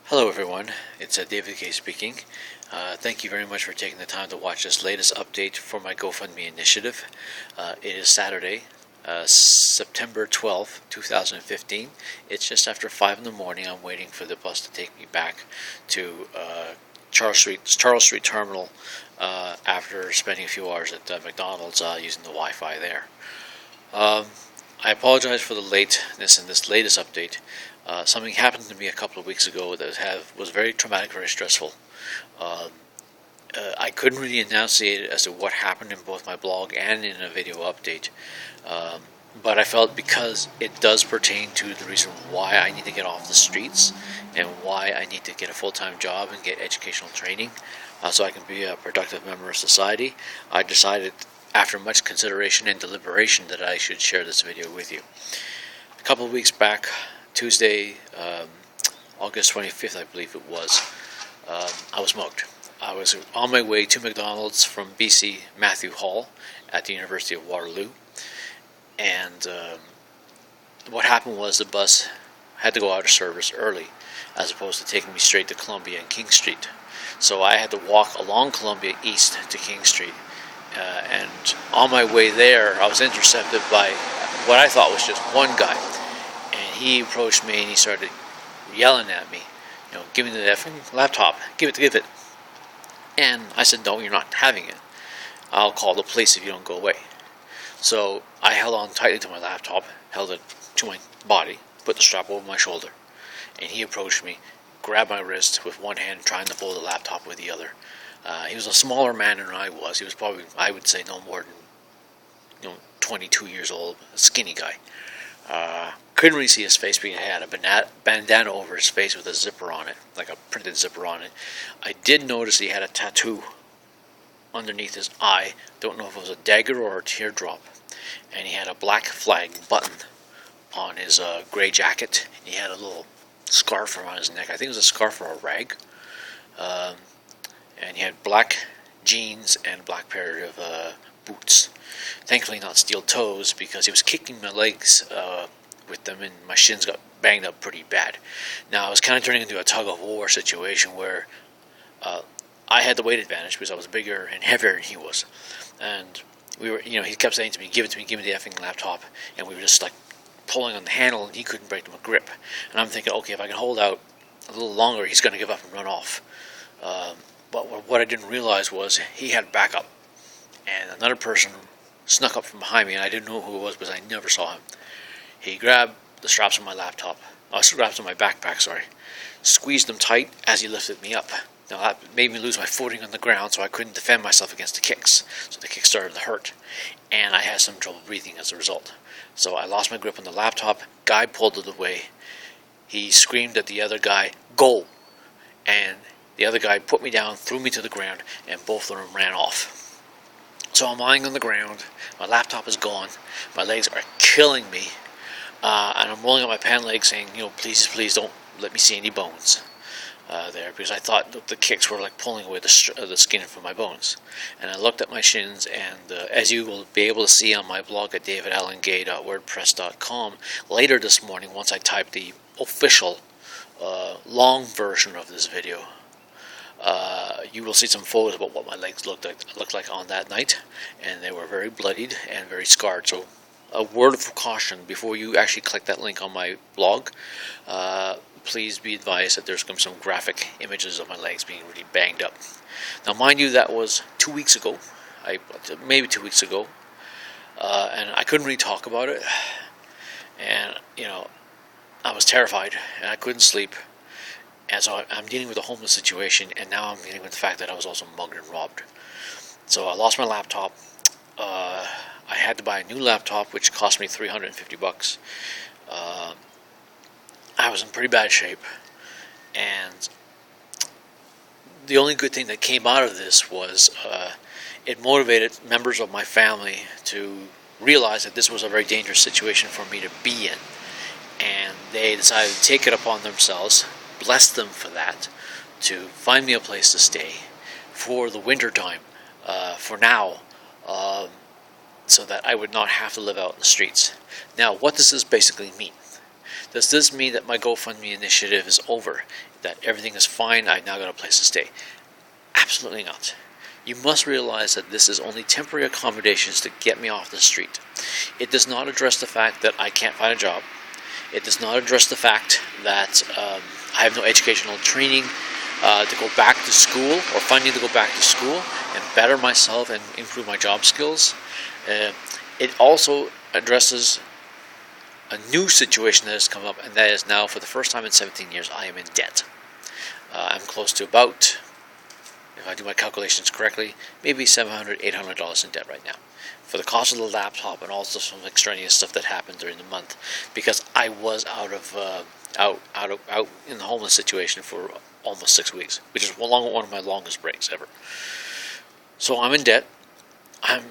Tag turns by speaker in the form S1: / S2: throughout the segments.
S1: Hello everyone, it's David K speaking. Thank you very much for taking the time to watch this latest update for my GoFundMe initiative. It is Saturday, September 12th, 2015. It's just after 5 in the morning. I'm waiting for the bus to take me back to Charles Street Terminal after spending a few hours at McDonald's using the Wi-Fi there. I apologize for the lateness in this latest update. Something happened to me a couple of weeks ago that was very traumatic, very stressful. I couldn't really enunciate it as to what happened in both my blog and in a video update, but I felt because it does pertain to the reason why I need to get off the streets and why I need to get a full-time job and get educational training so I can be a productive member of society, I decided after much consideration and deliberation that I should share this video with you. A couple of weeks back, Tuesday, August 25th, I believe it was, I was mugged. I was on my way to McDonald's from BC Matthew Hall at the University of Waterloo, and what happened was the bus had to go out of service early as opposed to taking me straight to Columbia and King Street. So I had to walk along Columbia East to King Street, and on my way there I was intercepted by what I thought was just one guy. He approached me and he started yelling at me, give me the effing laptop, give it. And I said, no, you're not having it. I'll call the police if you don't go away. So I held on tightly to my laptop, held it to my body, put the strap over my shoulder, and he approached me, grabbed my wrist with one hand, trying to pull the laptop with the other. He was a smaller man than I was. He was probably, I would say, no more than 22 years old, a skinny guy. Couldn't really see his face because he had a bandana over his face with a zipper on it, like a printed zipper on it. I did notice he had a tattoo underneath his eye. Don't know if it was a dagger or a teardrop. And he had a black flag button on his gray jacket. He had a little scarf around his neck. I think it was a scarf or a rag. And he had black jeans and a black pair of boots. Thankfully not steel toes, because he was kicking my legs with them and my shins got banged up pretty bad. Now it was kind of turning into a tug of war situation where I had the weight advantage because I was bigger and heavier than he was, and we were, he kept saying to me, give me the effing laptop, and we were just like pulling on the handle and he couldn't break my grip. And I'm thinking, okay, if I can hold out a little longer, he's going to give up and run off. But what I didn't realize was he had backup, and another person snuck up from behind me, and I didn't know who it was because I never saw him. He grabbed the straps on my straps on my backpack, squeezed them tight as he lifted me up. Now that made me lose my footing on the ground, so I couldn't defend myself against the kicks. So the kicks started to hurt, and I had some trouble breathing as a result. So I lost my grip on the laptop. Guy pulled it away. He screamed at the other guy, "Go!" And the other guy put me down, threw me to the ground, and both of them ran off. So I'm lying on the ground, my laptop is gone, my legs are killing me, and I'm rolling up my pant leg saying, please don't let me see any bones there, because I thought the kicks were like pulling away the skin from my bones. And I looked at my shins, and as you will be able to see on my blog at davidallengay.wordpress.com, later this morning, once I type the official long version of this video, you will see some photos about what my legs looked like on that night, and they were very bloodied and very scarred. So a word of caution before you actually click that link on my blog, please be advised that there's going to be some graphic images of my legs being really banged up. Now mind you, that was 2 weeks ago, maybe 2 weeks ago, and I couldn't really talk about it, and I was terrified and I couldn't sleep. And so I'm dealing with a homeless situation, and now I'm dealing with the fact that I was also mugged and robbed. So I lost my laptop. I had to buy a new laptop, which cost me $350. I was in pretty bad shape, and the only good thing that came out of this was it motivated members of my family to realize that this was a very dangerous situation for me to be in, and they decided to take it upon themselves, bless them for that, to find me a place to stay for the winter time, for now, so that I would not have to live out in the streets. Now, what does this basically mean? Does this mean that my GoFundMe initiative is over? That everything is fine, I've now got a place to stay? Absolutely not. You must realize that this is only temporary accommodations to get me off the street. It does not address the fact that I can't find a job. It does not address the fact that I have no educational training to go back to school, or funding to go back to school and better myself and improve my job skills. It also addresses a new situation that has come up, and that is now, for the first time in 17 years, I am in debt. I'm close to about, if I do my calculations correctly, maybe $700, $800 in debt right now, for the cost of the laptop and also some extraneous stuff that happened during the month, because I was out in the homeless situation for almost 6 weeks, which is one of my longest breaks ever. So I'm in debt. I'm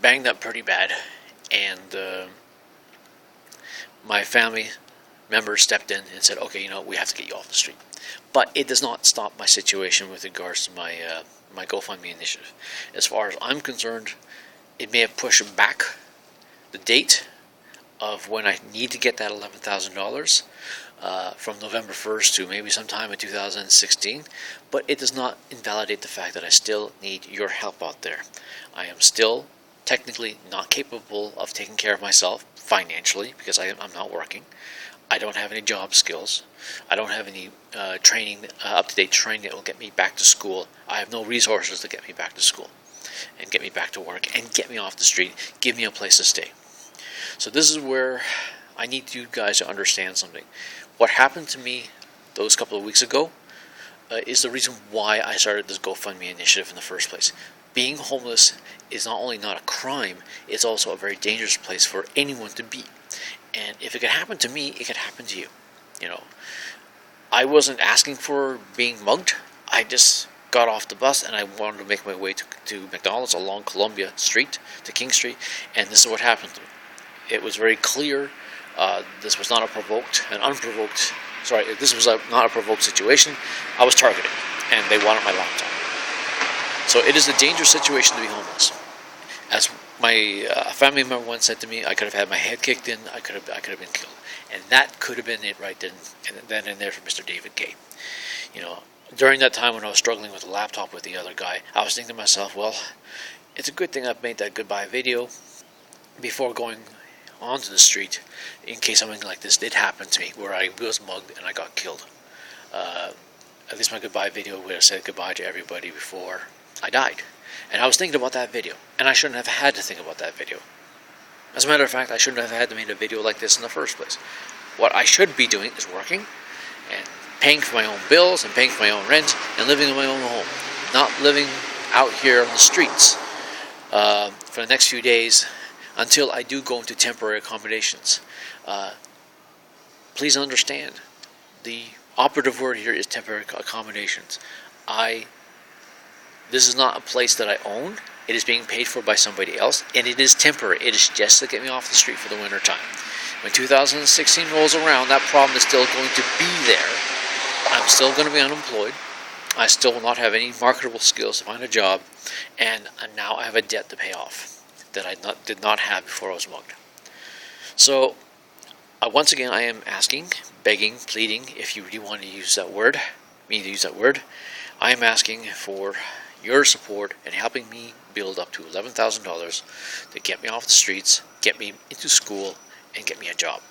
S1: banged up pretty bad, and my family members stepped in and said, okay, we have to get you off the street. But it does not stop my situation with regards to my my GoFundMe initiative. As far as I'm concerned, it may have pushed back the date of when I need to get that $11,000 from November 1st to maybe sometime in 2016, but it does not invalidate the fact that I still need your help out there. I am still technically not capable of taking care of myself financially because I'm not working. I don't have any job skills. I don't have any up-to-date training that will get me back to school. I have no resources to get me back to school and get me back to work and get me off the street, give me a place to stay. So this is where I need you guys to understand something. What happened to me those couple of weeks ago is the reason why I started this GoFundMe initiative in the first place. Being homeless is not only not a crime, it's also a very dangerous place for anyone to be. And if it could happen to me, it could happen to you. I wasn't asking for being mugged. I just got off the bus and I wanted to make my way to McDonald's along Columbia Street to King Street, and this is what happened to me. It was very clear this was not this was not a provoked situation. I was targeted, and they wanted my laptop. So it is a dangerous situation to be homeless. As my family member once said to me, I could have had my head kicked in, I could have been killed. And that could have been it right then and there for Mr. David Gay. During that time when I was struggling with the laptop with the other guy, I was thinking to myself, well, it's a good thing I've made that goodbye video before going onto the street, in case something like this did happen to me, where I was mugged and I got killed. At least my goodbye video would have said goodbye to everybody before I died. And I was thinking about that video, and I shouldn't have had to think about that video. As a matter of fact, I shouldn't have had to make a video like this in the first place. What I should be doing is working and paying for my own bills and paying for my own rent and living in my own home, not living out here on the streets for the next few days until I do go into temporary accommodations. Please understand, the operative word here is temporary accommodations. This is not a place that I own. It is being paid for by somebody else, and it is temporary. It is just to get me off the street for the winter time. When 2016 rolls around, that problem is still going to be there. I'm still going to be unemployed. I still will not have any marketable skills to find a job, and now I have a debt to pay off that I did not have before I was mugged. So, once again, I am asking, begging, pleading, if you really want to use that word, I am asking for your support in helping me build up to $11,000 to get me off the streets, get me into school, and get me a job.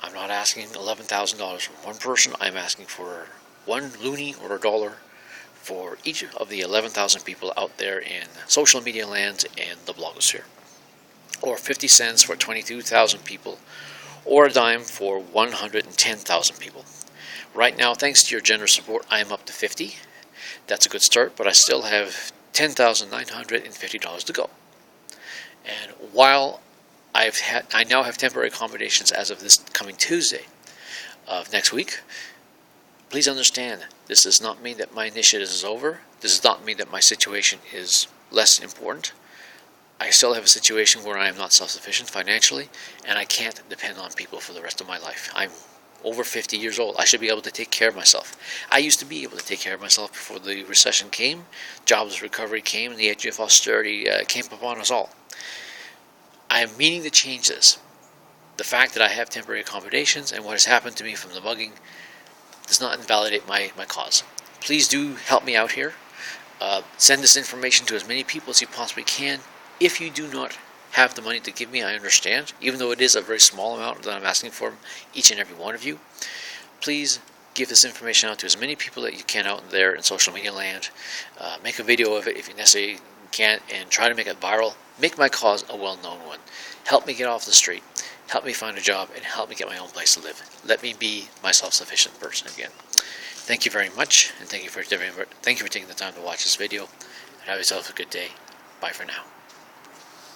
S1: I'm not asking $11,000 from one person. I'm asking for one loonie or a dollar for each of the 11,000 people out there in social media land and the blogosphere, or 50 cents for 22,000 people, or a dime for 110,000 people. Right now, thanks to your generous support, I am up to 50. That's a good start, but I still have $10,950 to go. And while I now have temporary accommodations as of this coming Tuesday of next week, please understand, this does not mean that my initiative is over. This does not mean that my situation is less important. I still have a situation where I am not self-sufficient financially, and I can't depend on people for the rest of my life. I'm over 50 years old. I should be able to take care of myself. I used to be able to take care of myself before the recession came, jobs recovery came, and the edge of austerity came upon us all. I am meaning to change this. The fact that I have temporary accommodations and what has happened to me from the mugging does not invalidate my cause. Please do help me out here. Send this information to as many people as you possibly can. If you do not have the money to give me, I understand, even though it is a very small amount that I'm asking for each and every one of you. Please give this information out to as many people that you can out there in social media land. Make a video of it if you necessarily can, and try to make it viral. Make my cause a well-known one. Help me get off the street. Help me find a job, and help me get my own place to live. Let me be my self-sufficient person again. Thank you very much, and thank you for taking the time to watch this video. And have yourself a good day. Bye for now.